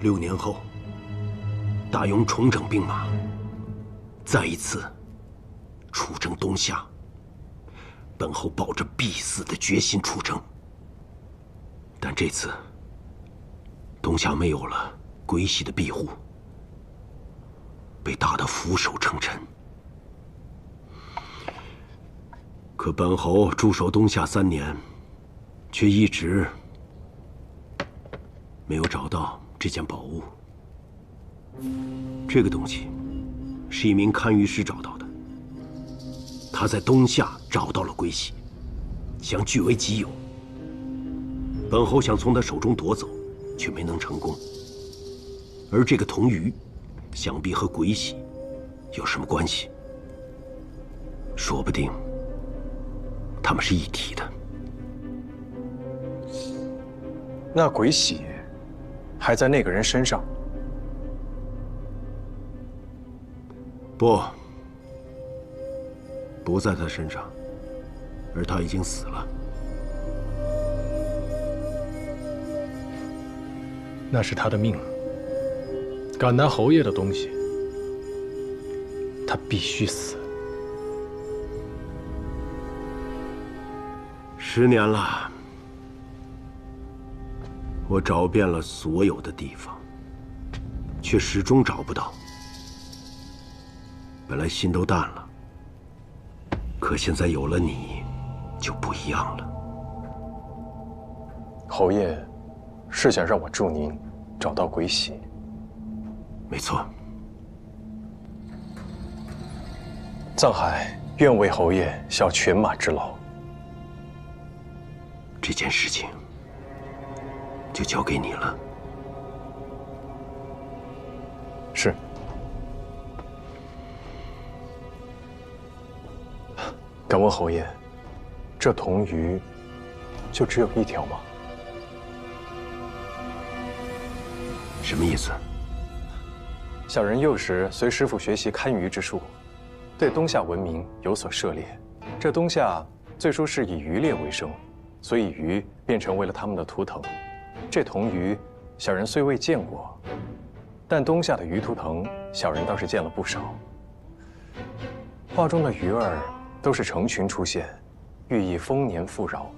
6年后，大庸重整兵马，再一次出征东夏。本侯抱着必死的决心出征，但这次东夏没有了鬼玺的庇护，被打得俯首称臣。可本侯驻守东夏3年，却一直没有找到这件宝物。这个东西是一名堪舆师找到的，他在东夏找到了鬼玺，想据为己有。本侯想从他手中夺走，却没能成功。而这个铜鱼，想必和鬼玺有什么关系？说不定他们是一体的。那鬼玺还在那个人身上？不在他身上，而他已经死了。那是他的命。敢拿侯爷的东西，他必须死。10年了，我找遍了所有的地方，却始终找不到。本来心都淡了，可现在有了你，就不一样了。侯爷是想让我助您找到鬼玺？没错。藏海愿为侯爷效犬马之劳。这件事情就交给你了。是。敢问侯爷，这铜鱼就只有一条吗？什么意思？小人幼时随师傅学习堪舆之术，对东夏文明有所涉猎。这东夏最初是以渔猎为生，所以鱼便成为了他们的图腾。这铜鱼，小人虽未见过，但东夏的鱼图腾，小人倒是见了不少。画中的鱼儿都是成群出现，寓意丰年富饶，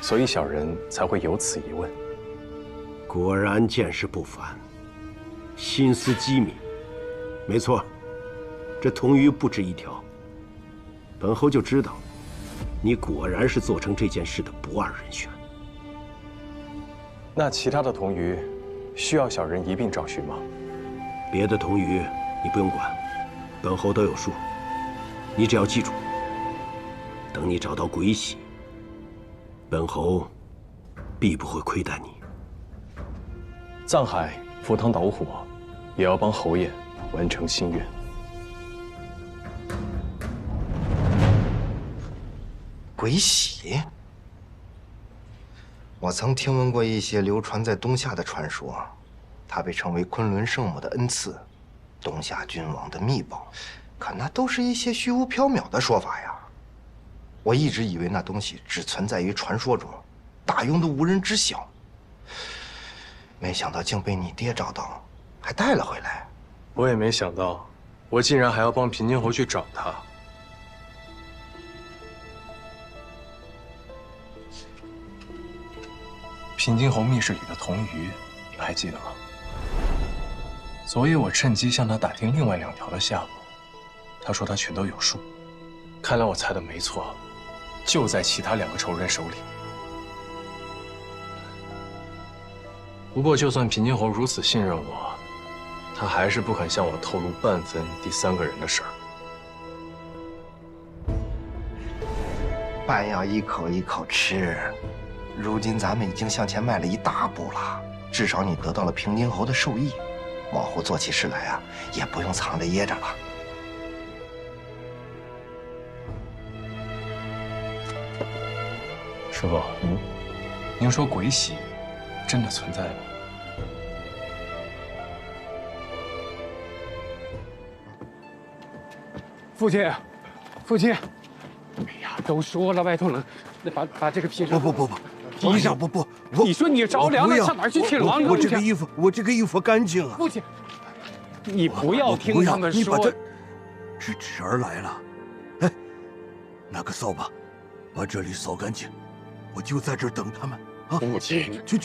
所以小人才会有此疑问。果然见识不凡，心思机敏。没错，这铜鱼不止一条。本侯就知道，你果然是做成这件事的不二人选。那其他的铜鱼，需要小人一并找寻吗？别的铜鱼你不用管，本侯都有数。你只要记住，等你找到鬼玺，本侯必不会亏待你。藏海赴汤蹈火，也要帮侯爷完成心愿。鬼玺，我曾听闻过一些流传在东夏的传说，它被称为昆仑圣母的恩赐，东夏君王的秘宝。可那都是一些虚无缥缈的说法呀！我一直以为那东西只存在于传说中，大庸都无人知晓。没想到竟被你爹找到，还带了回来。我也没想到，我竟然还要帮平津侯去找他。平津侯密室里的铜鱼，你还记得吗？所以我趁机向他打听另外2条的下落。他说他全都有数，看来我猜的没错，就在其他2个仇人手里。不过，就算平津侯如此信任我，他还是不肯向我透露半分第3个人的事儿。饭要一口一口吃，如今咱们已经向前迈了一大步了，至少你得到了平津侯的授意，往后做起事来啊，也不用藏着掖着了。师傅，您说鬼玺真的存在吗？父亲，父亲，哎呀，都说了外头冷，那把这个披上。不，地上不，你说你着凉了，上哪儿去替狼扔去？我这个衣服干净啊。父亲，你不要听他们说。是侄儿来了，哎，拿个扫把，把这里扫干净。我就在这儿等他们啊。父亲，去。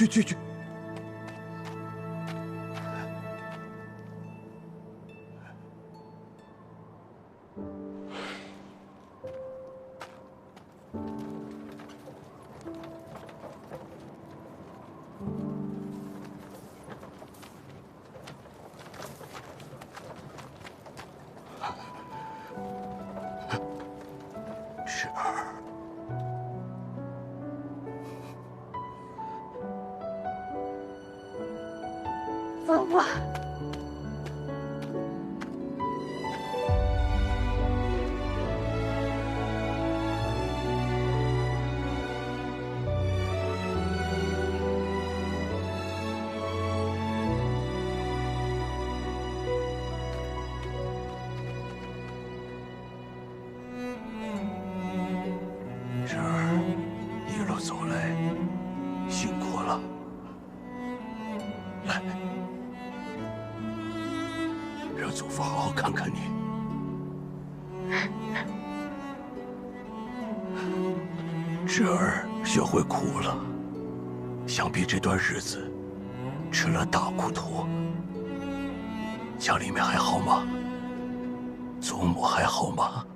侄儿，爸爸，侄儿，一路走来辛苦了。来，让祖父好好看看你。侄儿学会哭了，想必这段日子吃了大苦头。家里面还好吗？祖母还好吗？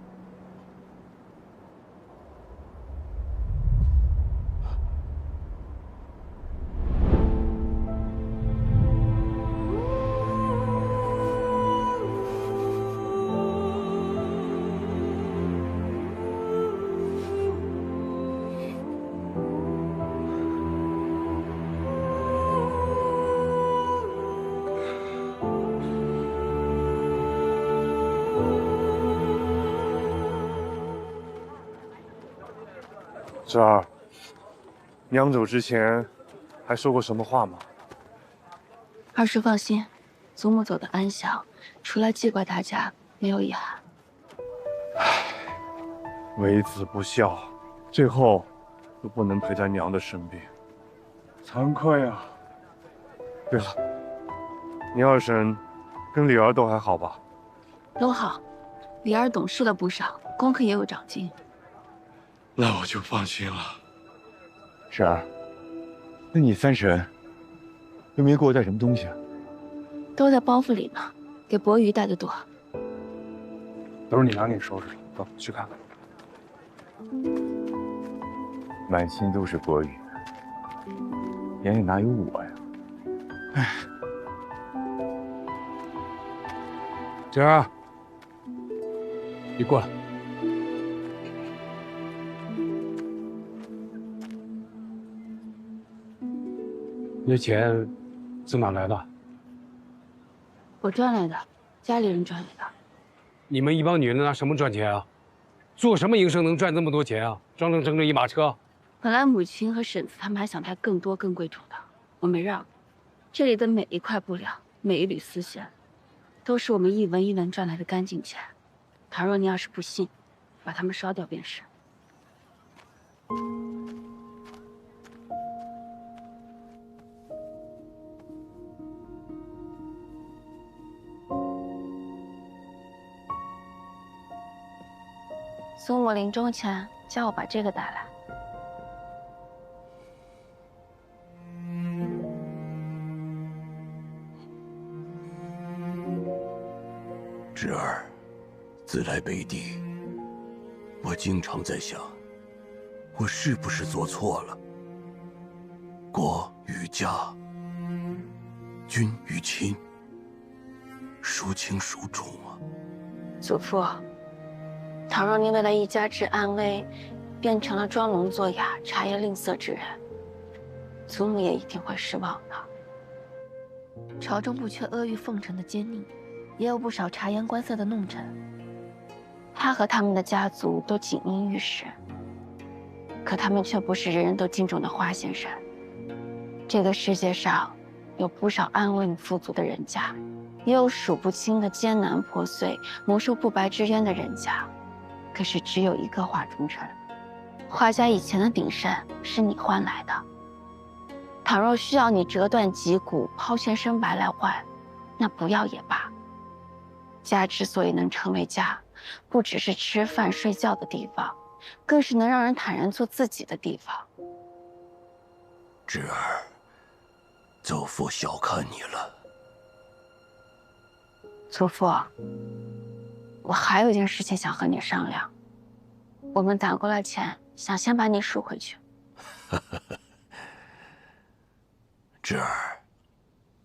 侄儿，娘走之前还说过什么话吗？二叔放心，祖母走得安详，除了记挂大家，没有遗憾。为子不孝，最后又不能陪在娘的身边，惭愧啊！对了，你二婶跟李儿都还好吧？都好，李儿懂事了不少，功课也有长进。那我就放心了。婶儿，那你三婶又没给我带什么东西啊？都在包袱里呢，给伯鱼带的多。都是你娘给你收拾的，走去看看。满心都是国语，眼里哪有我呀？哎，姐儿，你过来。你的钱从哪来的？我赚来的，家里人赚来的。你们一帮女人拿什么赚钱啊？做什么营生能赚这么多钱啊？整整一马车。本来母亲和婶子他们还想带更多更贵重的，我没让。这里的每一块布料，每一缕丝线，都是我们一文一文赚来的干净钱。倘若你要是不信，把它们烧掉便是。祖母临终前叫我把这个带来。侄儿，自来北地，我经常在想，我是不是做错了？国与家，君与亲，孰轻孰重啊？祖父，倘若您为了一家之安危，变成了装聋作哑、茶叶吝啬之人，祖母也一定会失望的。朝中不缺阿谀奉承的奸佞，也有不少察言观色的弄臣。他和他们的家族都锦衣玉食，可他们却不是人人都敬重的花先生。这个世界上有不少安稳富足的人家，也有数不清的艰难破碎、蒙受不白之冤的人家。可是只有一个华中臣，华家以前的鼎盛是你换来的，倘若需要你折断脊骨、抛钱生白来换，那不要也罢。家之所以能成为家，不只是吃饭睡觉的地方，更是能让人坦然做自己的地方。侄儿，祖父小看你了。祖父，我还有一件事情想和你商量。我们攒够了钱，想先把你赎回去。侄儿，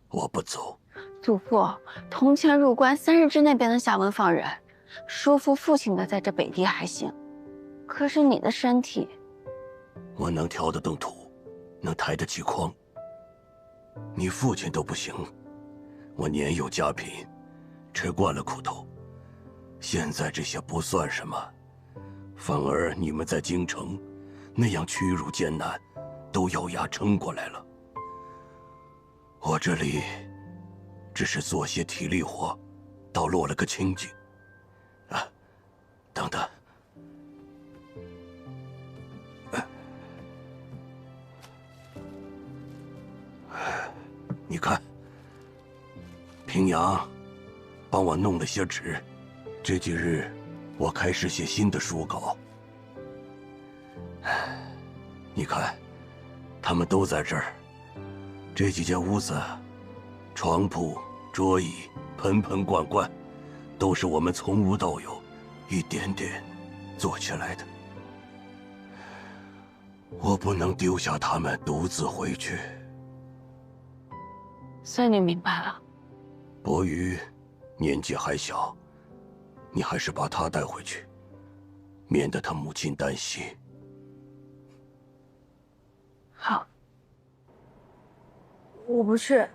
我不走。祖父，铜钱入关，3日之内便能下文放人。说服父亲的在这北地还行，可是你的身体，我能挑得动土，能抬得起筐。你父亲都不行，我年幼家贫，吃惯了苦头。现在这些不算什么，反而你们在京城那样屈辱艰难，都咬牙撑过来了。我这里只是做些体力活，倒落了个清静。啊，等等。你看，平阳帮我弄了些纸，这几日我开始写新的书稿。你看，他们都在这儿。这几间屋子，床铺、桌椅、盆盆罐罐，都是我们从无到有，一点点做起来的。我不能丢下他们独自回去。孙女明白了。伯鱼年纪还小，你还是把他带回去，免得他母亲担心。好。我不去。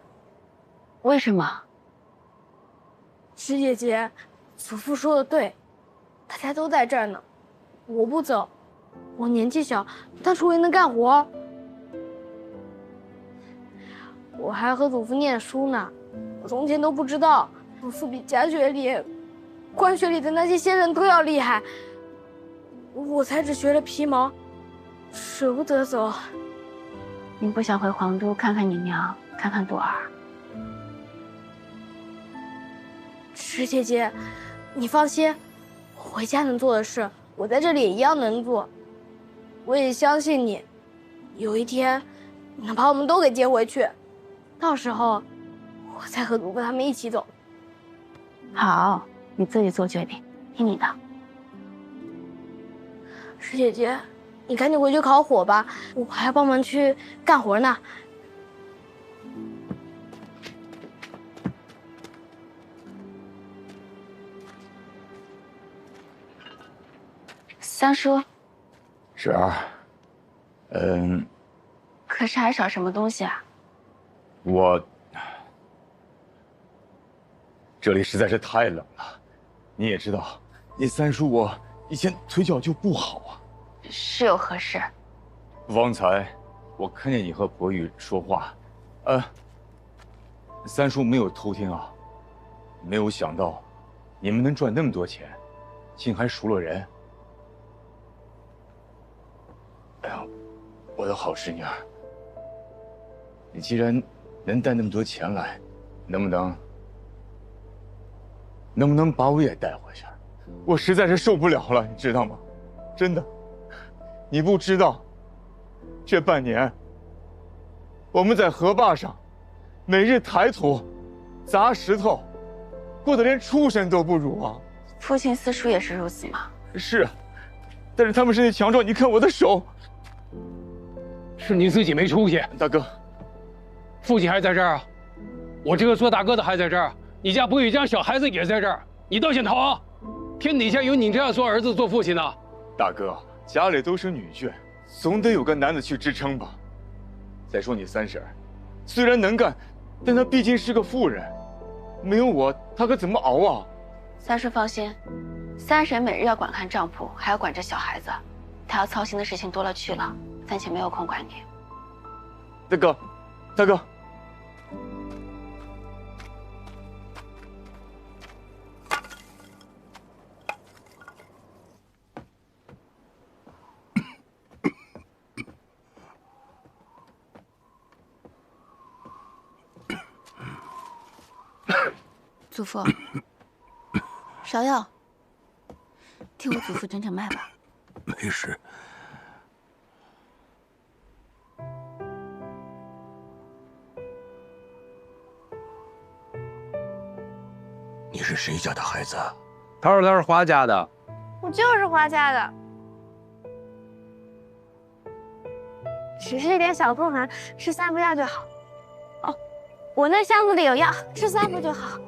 为什么？师姐姐，祖父说的对，大家都在这儿呢，我不走。我年纪小，但是我也能干活。我还和祖父念书呢，我从前都不知道，祖父比家学里、官学里的那些先人都要厉害，我才只学了皮毛，舍不得走。你不想回皇都看看你娘，看看朵儿？石姐姐，你放心，我回家能做的事，我在这里也一样能做。我也相信你，有一天你能把我们都给接回去，到时候我再和祖父他们一起走。好，你自己做决定，听你的。石姐姐，你赶紧回去烤火吧，我还要帮忙去干活呢。三叔，是儿，可是还少什么东西啊？这里实在是太冷了，你也知道，你三叔我以前腿脚就不好啊。是有何事？方才我看见你和伯玉说话，三叔没有偷听啊，没有想到你们能赚那么多钱，竟还赎了人。哎呀，我的好师女儿，你既然能带那么多钱来，能不能把我也带回去？我实在是受不了了，你知道吗？真的，你不知道，这半年我们在河坝上每日抬土、砸石头，过得连畜生都不如啊！父亲四叔也是如此吗？是，但是他们身体强壮，你看我的手。是你自己没出息，大哥，父亲还在这儿啊，我这个做大哥的还在这儿，你家伯玉家小孩子也在这儿，你倒先逃啊！天底下有你这样做儿子做父亲的？大哥，家里都是女眷，总得有个男的去支撑吧。再说你三婶，虽然能干，但她毕竟是个妇人，没有我，她可怎么熬啊？三叔放心，三婶每日要管看账铺，还要管着小孩子，她要操心的事情多了去了，暂且没有空管你。大哥，大哥。祖父，芍药，替我祖父诊诊脉吧。没事。你是谁家的孩子？他说他是花家的。我就是花家的，只是一点小困寒，吃3副药就好。哦，我那箱子里有药，吃3副就好。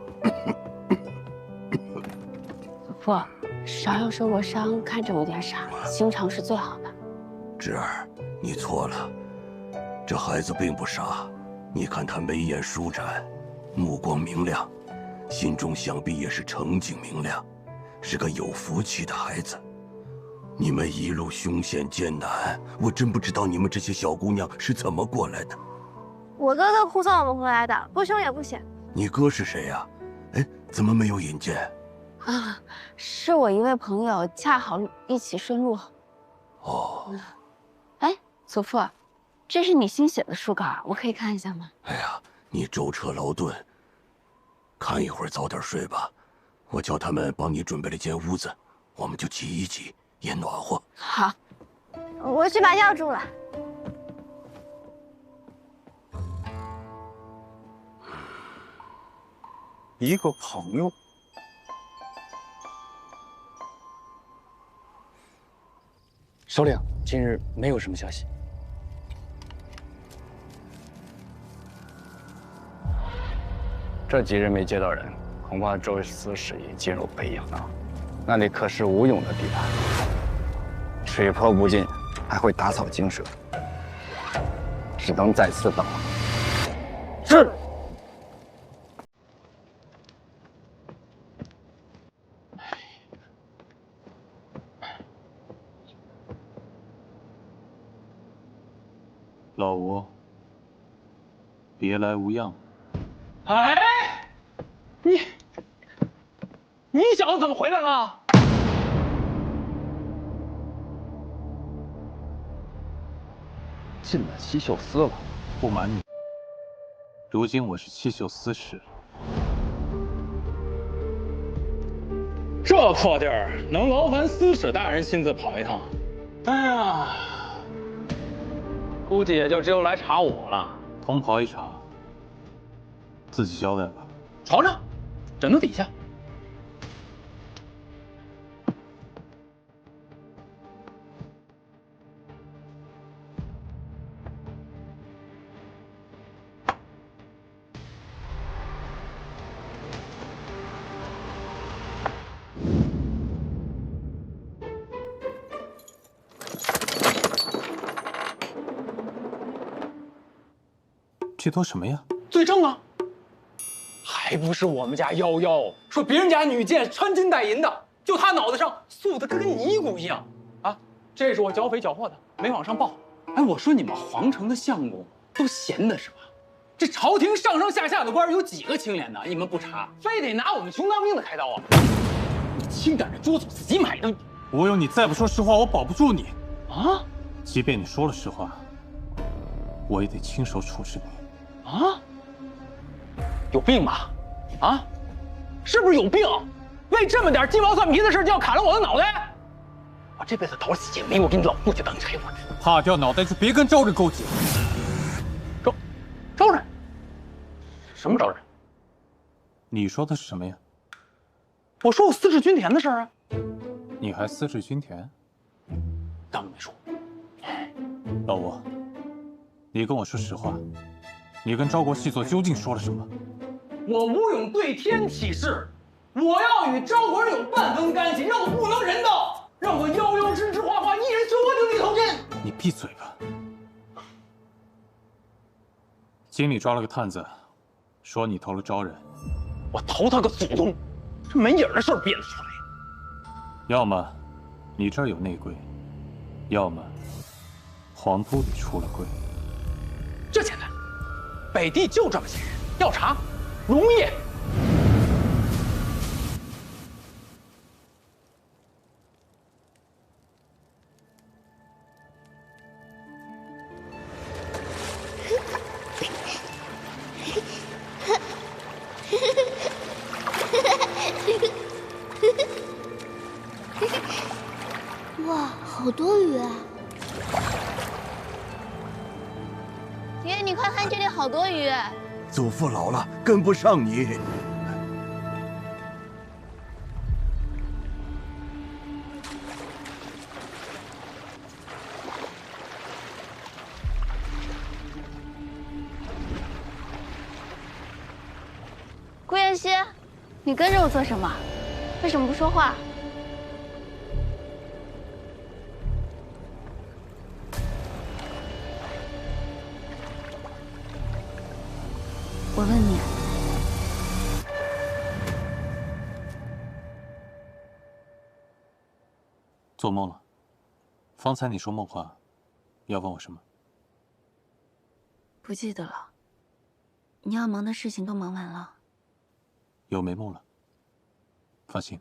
祖父，芍药受过伤，看着有点傻，心肠是最好的。侄儿，你错了，这孩子并不傻，你看他眉眼舒展，目光明亮，心中想必也是澄净明亮，是个有福气的孩子。你们一路凶险艰难，我真不知道你们这些小姑娘是怎么过来的。我哥哥护送我们回来的，不凶也不险。你哥是谁呀？哎，怎么没有引荐？啊，是我一位朋友，恰好一起顺路。哦。哎，祖父，这是你新写的书稿，我可以看一下吗？哎呀，你舟车劳顿，看一会儿早点睡吧。我叫他们帮你准备了间屋子，我们就挤一挤，也暖和。好，我去把药煮了。一个朋友。首领，近日没有什么消息。这几日没接到人，恐怕周司使已进入北阳了。那里可是吴勇的地盘，水泼不进，还会打草惊蛇，只能再次等。是。老吴，别来无恙。哎，你小子怎么回来了？进了七秀司了。不瞒你，如今我是七秀司使。这破地儿能劳烦司使大人亲自跑一趟？哎呀，估计也就只有来查我了。通跑一场，自己交代吧。瞅瞅，枕头底下。这都什么呀？罪证啊！还不是我们家夭夭说别人家女剑穿金戴银的，就他脑袋上素的跟泥骨一样啊！这是我剿匪缴获的，没往上报。哎，我说你们皇城的相公都闲的是吧？这朝廷上上下下的官有几个清廉的？你们不查，非得拿我们穷当兵的开刀啊！你轻点，这桌子自己买的。吴勇，你再不说实话，我保不住你啊！即便你说了实话，我也得亲手处置你。啊，有病吧？啊，是不是有病？为这么点鸡毛蒜皮的事就要砍了我的脑袋？我这辈子倒死也没有给你老父亲当柴火。怕掉脑袋就别跟昭人勾结。昭人？什么昭人？你说的是什么呀？我说我私制均田的事啊。你还私制均田？当没说。老吴，你跟我说实话。你跟昭国细作究竟说了什么？我吴勇对天起誓，我要与昭国人有半分干系，让我不能人道，让我夭夭枝枝花花，一人休我就立头针。你闭嘴吧！京里抓了个探子，说你投了昭人。我投他个祖宗！这没影的事儿编得出来。要么你这儿有内鬼，要么皇都里出了贵。这简单。北地就这么些人，要查容易。爷爷，你快看，这里好多鱼。祖父老了，跟不上你。顾妍希，你跟着我做什么？为什么不说话？我问你，做梦了？方才你说梦话，要问我什么？不记得了。你要忙的事情都忙完了。有眉目了。放心。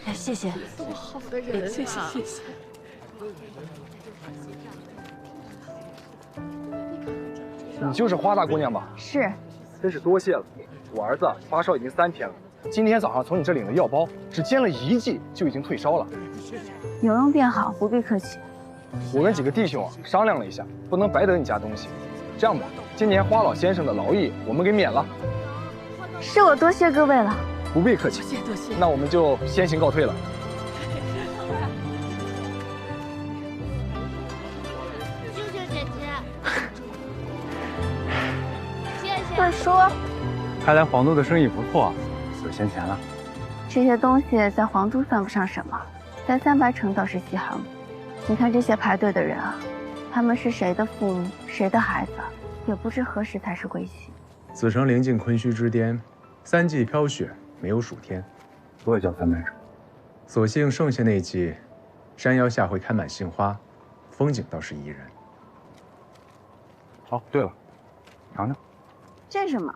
哎，谢谢。多好的人啊！谢谢谢谢。你就是花大姑娘吧？是。真是多谢了。我儿子发烧已经3天了，今天早上从你这领的药包，只煎了1剂就已经退烧了。有用便好，不必客气。我跟几个弟兄商量了一下，不能白得你家东西。这样吧，今年花老先生的劳役我们给免了。是我多谢各位了。不必客气。多谢多谢。那我们就先行告退了。舅舅姐姐，谢谢。四叔，看来皇都的生意不错，有闲钱了。这些东西在皇都算不上什么，在300城倒是稀罕。你看这些排队的人啊，他们是谁的父母，谁的孩子，也不知何时才是归期。此城临近昆虚之巅，3季飘雪，没有暑天，所以叫300城。所幸盛夏那季，山腰下会开满杏花，风景倒是宜人。哦，对了，尝尝。这是什么？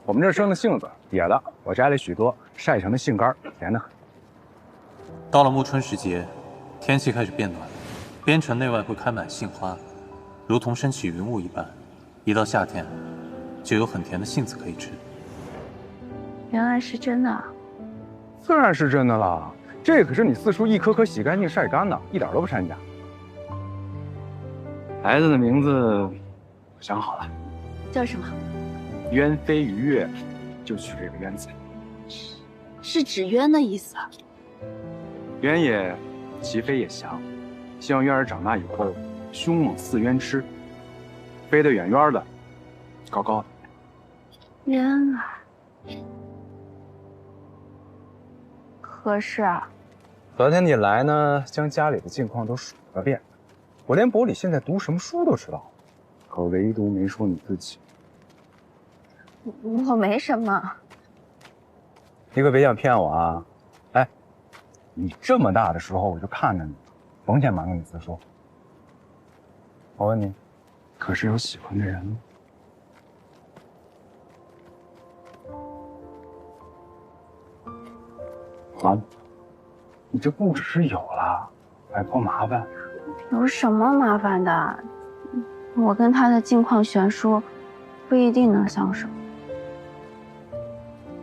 我们这儿生的杏子，野的，我摘了许多，晒成的杏干，甜得很。到了暮春时节，天气开始变暖，边城内外会开满杏花，如同升起云雾一般。一到夏天，就有很甜的杏子可以吃。原来是真的。自然是真的了，这可是你四叔一颗颗洗干净晒干的，一点都不掺假。孩子的名字我想好了，叫什么？鸢飞鱼跃，就取这个鸢字。是纸鸢的意思。鸢也其飞也翔，希望鸢儿长大以后凶猛似鸢痴，飞得远远的，高高的。鸢儿。合适啊。昨天你来呢，将家里的近况都数了遍，我连伯里现在读什么书都知道，可唯独没说你自己。我没什么。你可别想骗我啊！哎，你这么大的时候我就看着你，甭嫌瞒着你四叔。我问你，可是有喜欢的人吗？完了，你这不只是有了，还颇麻烦。有什么麻烦的？我跟他的近况悬殊，不一定能相守。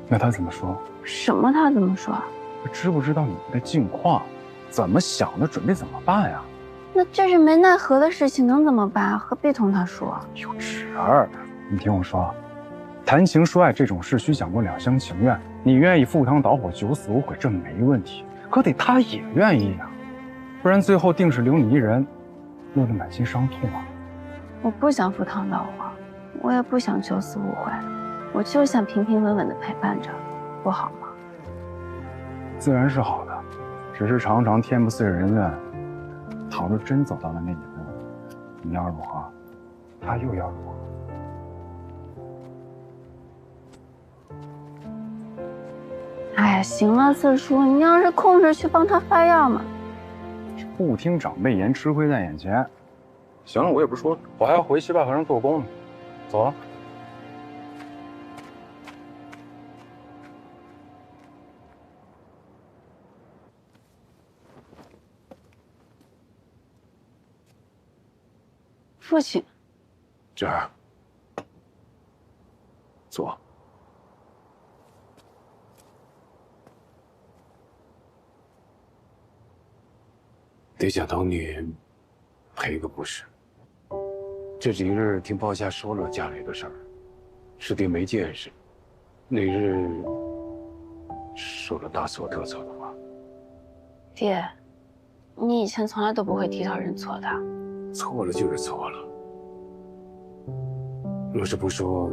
那他怎么说？什么？他怎么说？他知不知道你们的近况？怎么想的？准备怎么办呀？那这是没奈何的事情，能怎么办？何必同他说？有侄儿，你听我说，谈情说爱这种事需讲究两厢情愿。你愿意赴汤蹈火、九死无悔，这没问题。可得他也愿意呀，不然最后定是留你一人，落得满心伤痛啊。我不想赴汤蹈火，我也不想九死无悔，我就想平平稳稳的陪伴着，不好吗？自然是好的，只是常常天不遂人愿。倘若真走到了那一步，你要如何，他又要如何？哎呀，行了，四叔，你要是空着去帮他发药嘛。不听长辈言，吃亏在眼前。行了，我也不说了，我还要回西坝河上做工呢。走了。父亲，这儿坐。得向当年赔个不是。这几日听包家说了家里的事儿，师弟没见识，那日说了大错特错的话。爹，你以前从来都不会低头认错的。错了就是错了，若是不说，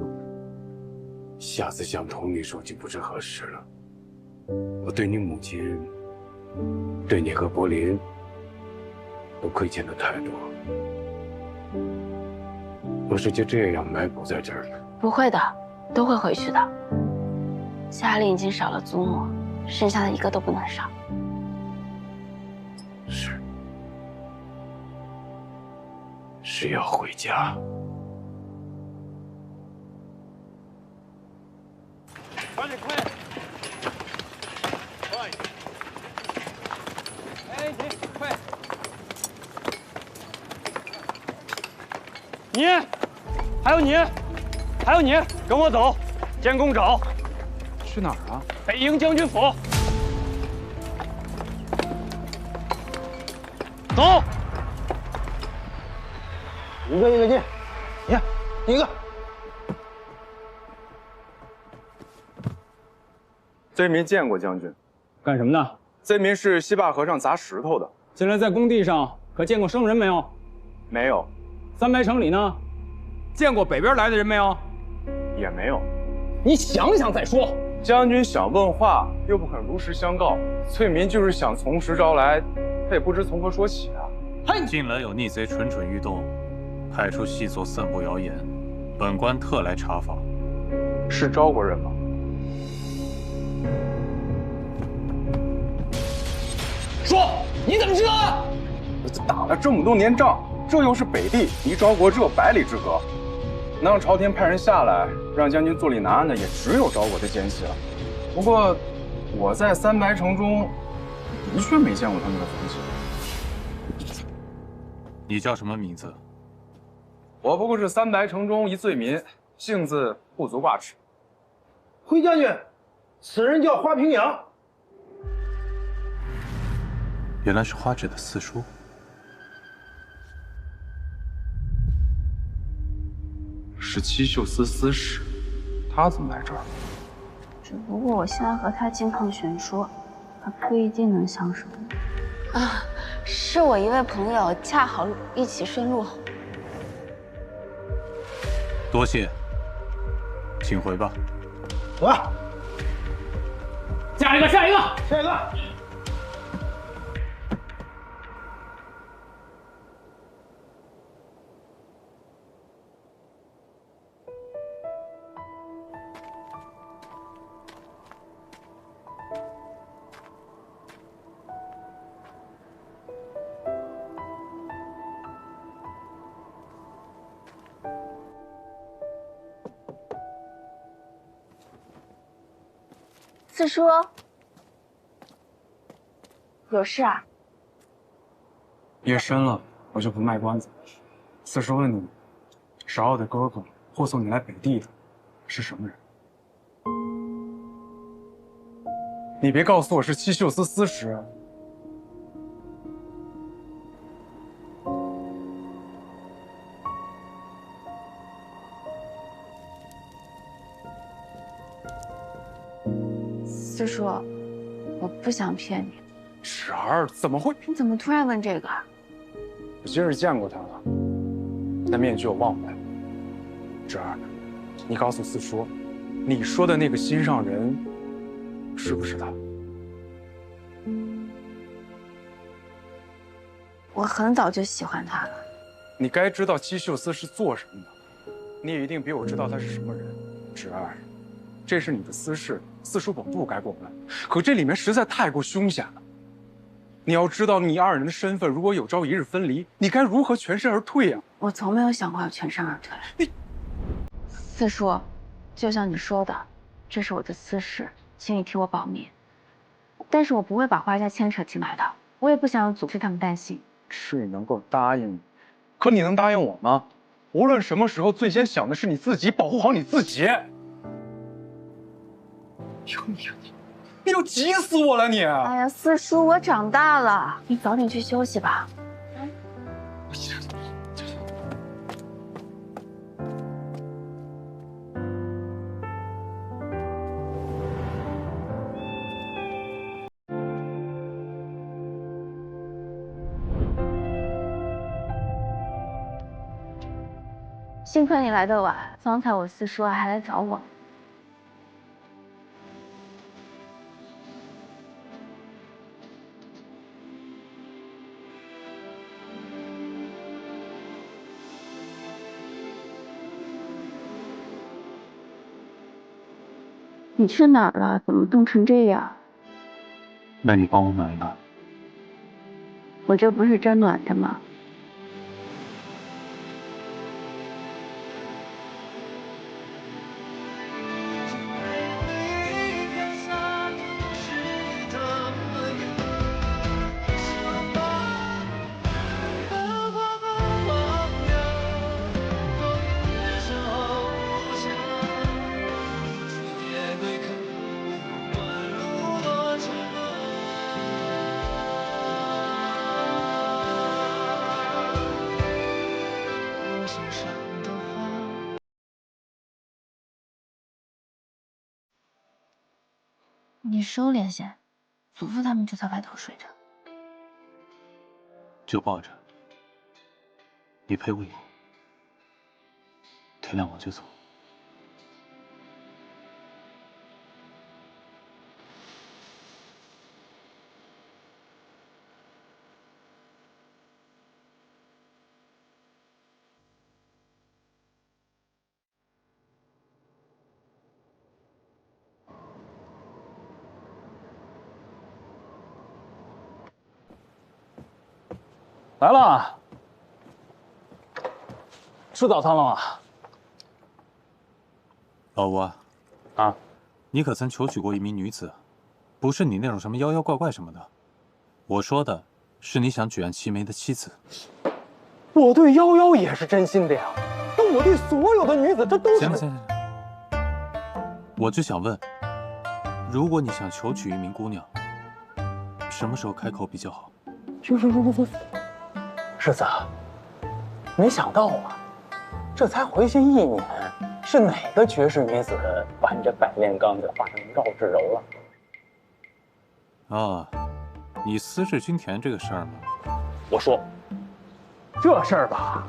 下次想同你说就不是合适了。我对你母亲，对你和柏林，都亏欠的太多。我是就这样埋骨在这儿了。不会的，都会回去的。家里已经少了祖母，剩下的一个都不能少。是要回家。快点，快！快！哎，你快！你，还有你，还有你，跟我走，监工找。去哪儿啊？北营将军府。走。一个一个进，你看，第一个。这名见过将军，干什么的？这名是西坝河上砸石头的。近来在工地上可见过生人没有？没有。三白城里呢？见过北边来的人没有？也没有。你想想再说。将军想问话，又不肯如实相告，翠民就是想从实招来，他也不知从何说起啊。近来有逆贼蠢蠢欲动，派出细作散布谣言，本官特来查访。是昭国人吗？说，你怎么知道的？打了这么多年仗，这又是北地，离昭国只有100里之隔，能让朝廷派人下来让将军坐立难安的，也只有昭国的奸细了。不过，我在三白城中的确没见过他们的踪迹。你叫什么名字？我不过是三白城中一罪民，性子不足挂齿。回将军，此人叫花平阳。原来是花指的四叔。是七秀司司使，他怎么来这儿？只不过我现在和他近况悬殊，还不一定能相守。啊，是我一位朋友恰好一起顺路。多谢，请回吧。走吧。下一个，下一个，下一个。四叔，有事啊？夜深了，我就不卖关子。四叔问你，十傲的哥哥护送你来北地的是什么人？你别告诉我是七秀司司使。四叔，我不想骗你。芷儿，怎么会？你怎么突然问这个？我今日见过他了，那面具我忘不了。芷儿，你告诉四叔，你说的那个心上人，是不是他？我很早就喜欢他了。你该知道七秀司是做什么的，你也一定比我知道他是什么人。芷儿，这是你的私事，四叔本不该过问。可这里面实在太过凶险了。你要知道，你二人的身份如果有朝一日分离，你该如何全身而退呀？我从没有想过要全身而退。你，四叔，就像你说的，这是我的私事，请你替我保密。但是我不会把花家牵扯进来的，我也不想让祖父他们担心。是你能够答应你，可你能答应我吗？无论什么时候，最先想的是你自己，保护好你自己。你都急死我了你！哎呀，四叔，我长大了，你早点去休息吧。幸亏你来得晚，方才我四叔还来找我。你去哪儿了？怎么冻成这样？那你帮我暖一暖。我这不是真暖着吗？你收敛些，祖父他们就在外头睡着。就抱着，你陪我一会儿，天亮我就走。来了，吃早餐了吗？老吴啊，你可曾求娶过一名女子？不是你那种什么妖妖怪怪什么的，我说的是你想举案齐眉的妻子。我对夭夭也是真心的呀，但我对所有的女子，这都是……行，我就想问，如果你想求娶一名姑娘，什么时候开口比较好？行，世子，没想到啊，这才回去1年，是哪个绝世女子挽着百炼钢就化成绕指柔了？啊，你私事君田这个事儿吗？我说，这事儿吧，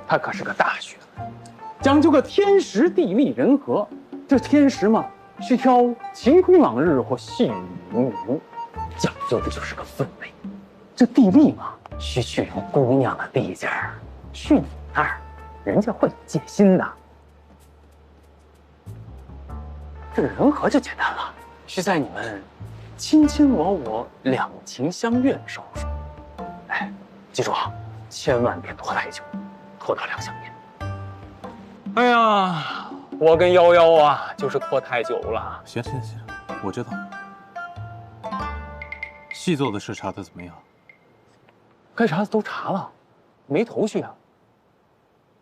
它可是个大学问，讲究个天时地利人和。这天时嘛，需挑晴空朗日或细雨蒙云，讲究的就是个氛围。这地利嘛，需去除姑娘的地界儿，去你那儿，人家会有戒心的。这人和就简单了，需在你们卿卿我我、两情相悦的时候说。哎，记住啊，千万别拖太久，拖到2、3年。哎呀，我跟夭夭啊，就是拖太久了。行，我知道。细作的事查得怎么样？该查的都查了，没头绪啊。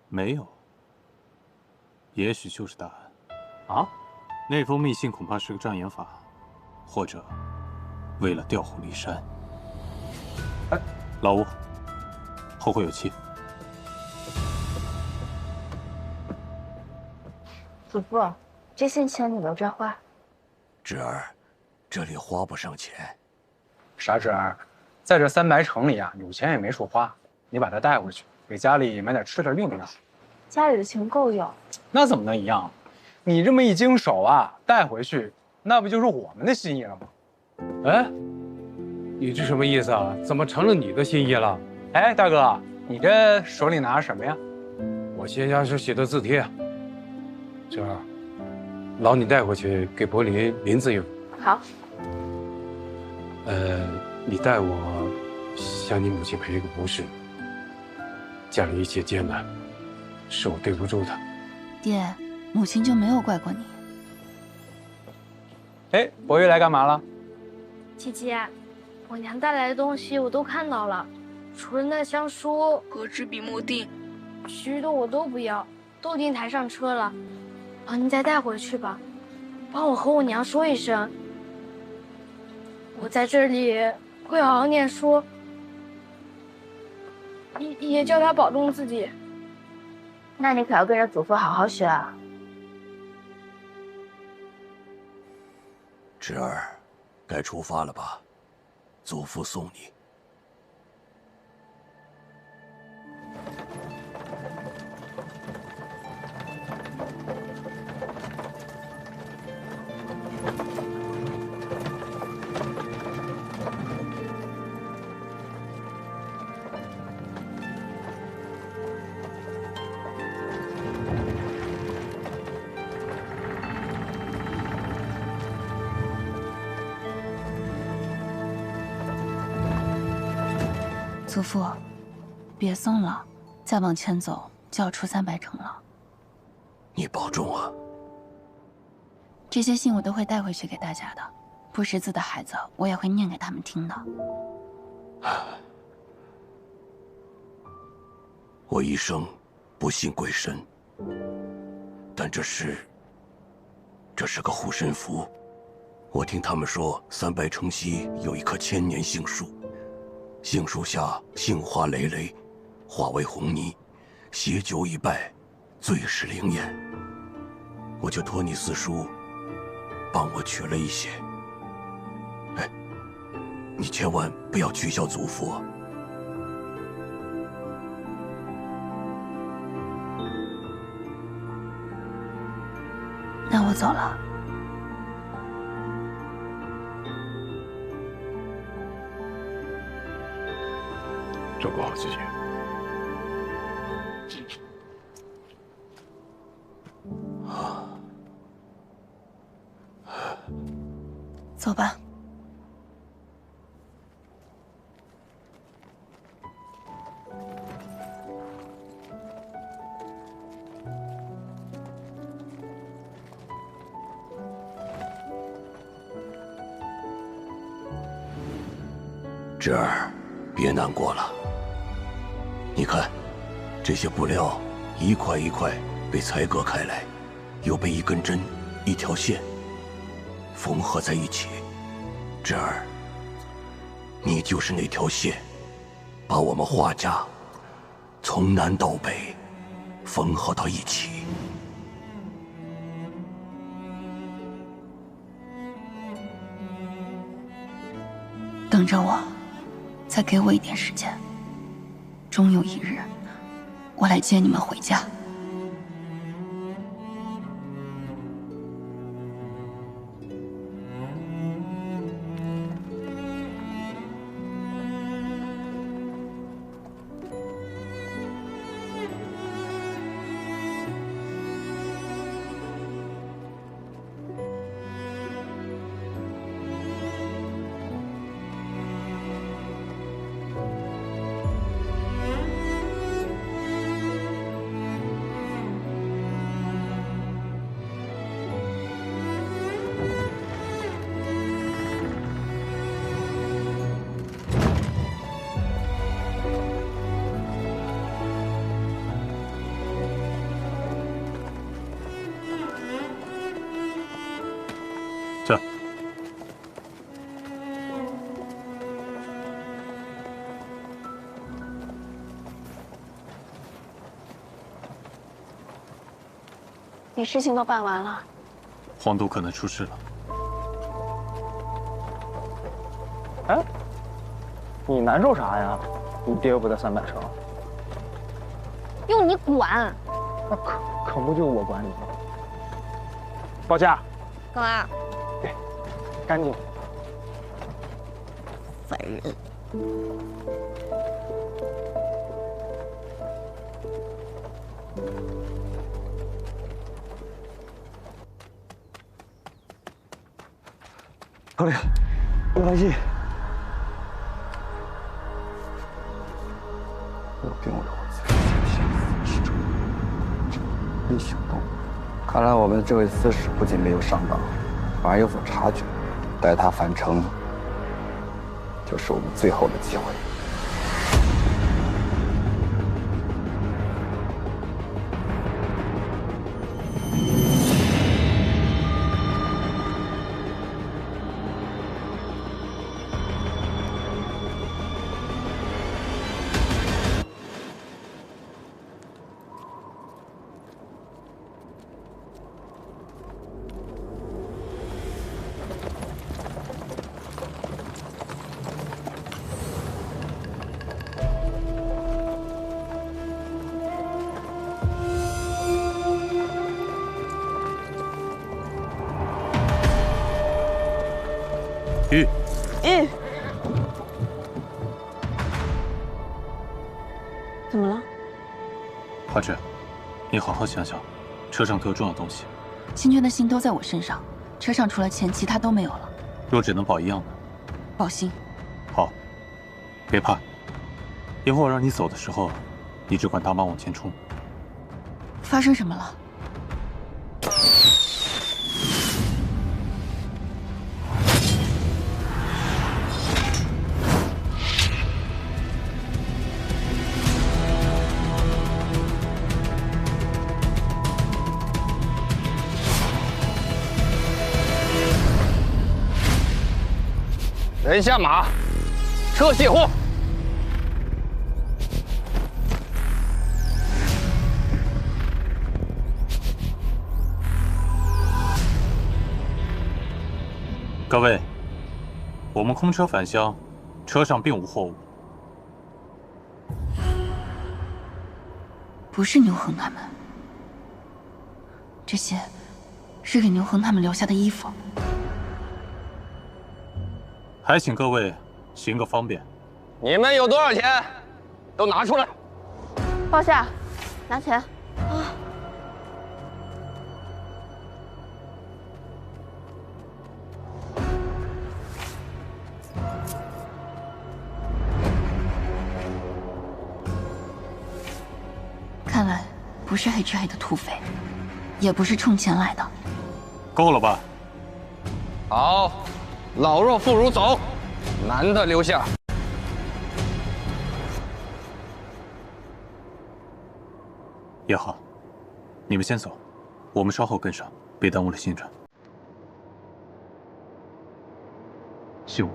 没有，也许就是答案。啊？那封密信恐怕是个障眼法，或者为了调虎离山。哎，老吴，后会有期。祖父，这信钱你留着花。侄儿，这里花不上钱。傻侄儿，在这3白城里啊，有钱也没处花，你把它带回去，给家里买点吃的用的。家里的钱够用。那怎么能一样？你这么一经手啊，带回去，那不就是我们的心意了吗？哎，你这什么意思啊？怎么成了你的心意了？哎，大哥，你这手里拿着什么呀？我仙家是写的字帖。这儿，劳你带回去给柏林子用。好。你代我向你母亲赔个不是。家里一切艰难，是我对不住她。爹，母亲就没有怪过你。哎，博玉来干嘛了？姐姐，我娘带来的东西我都看到了，除了那箱书和纸笔墨锭，其余的我都不要，都订台上车了。您再带回去吧，帮我和我娘说一声，我在这里会好好念书，也叫他保重自己。那你可要跟着祖父好好学啊。侄儿，该出发了吧？祖父送你。祖父，别送了，再往前走就要出300城了。你保重啊。这些信我都会带回去给大家的，不识字的孩子我也会念给他们听的。我一生不信鬼神，但这是个护身符。我听他们说，300城西有一棵千年杏树。杏树下杏花累累，化为红泥，携酒一拜，最是灵验。我就托你四叔，帮我取了一些。哎，你千万不要取笑祖父啊！那我走了。照顾好自己。走吧。侄儿，别难过了。你看，这些布料一块一块被裁割开来，又被一根针、一条线缝合在一起。侄儿，你就是那条线，把我们华家从南到北缝合到一起。等着我，再给我一点时间。终有一日，我来接你们回家。这。你事情都办完了，黄都可能出事了。哎，你难受啥呀？你爹又不在300城，用你管？那可不就我管你吗？报价。干嘛？对，赶紧。烦人。教练，有来信。我并未获此使者，没想到，看来我们这位刺史不仅没有上当，反而有所察觉。待他返程，就是我们最后的机会。玉。玉，怎么了？花枝，你好好想想，车上可有重要东西。清娟的信都在我身上，车上除了钱，其他都没有了。若只能保一样的，保心。好，别怕。以后我让你走的时候，你只管大马往前冲。发生什么了？人下马，撤卸货。各位，我们空车返乡，车上并无货物。不是牛恒他们，这些是给牛恒他们留下的衣服。还请各位行个方便。你们有多少钱，都拿出来。报下，拿钱。啊！看来不是黑吃黑的土匪，也不是冲钱来的。够了吧？好，老弱妇孺走，男的留下。也好，你们先走，我们稍后跟上，别耽误了行程。秀。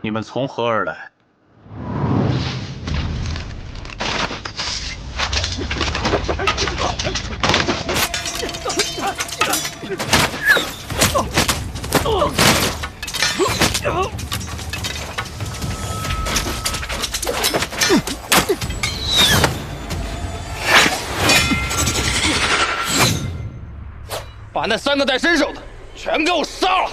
你们从何而来？把那3个带身手的全给我杀了！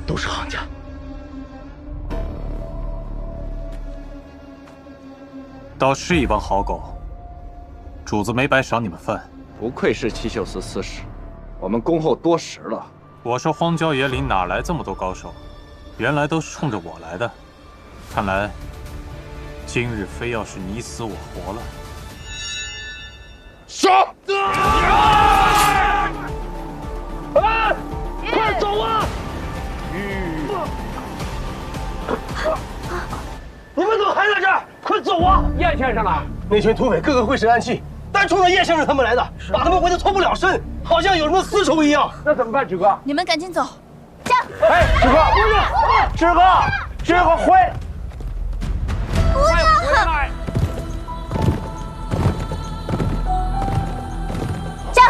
都是行家。倒是一帮好狗，主子没白赏你们饭。不愧是七秀司司使，我们恭候多时了。我说荒郊野岭哪来这么多高手？原来都是冲着我来的。看来今日非要是你死我活了。杀！快走！我！叶先生呢？那群土匪个个会使暗器，单冲着叶先生他们来的，把他们围得脱不了身，好像有什么私仇一样。那怎么办，志哥？你们赶紧走。驾！哎，志哥，志哥回！姑娘，驾！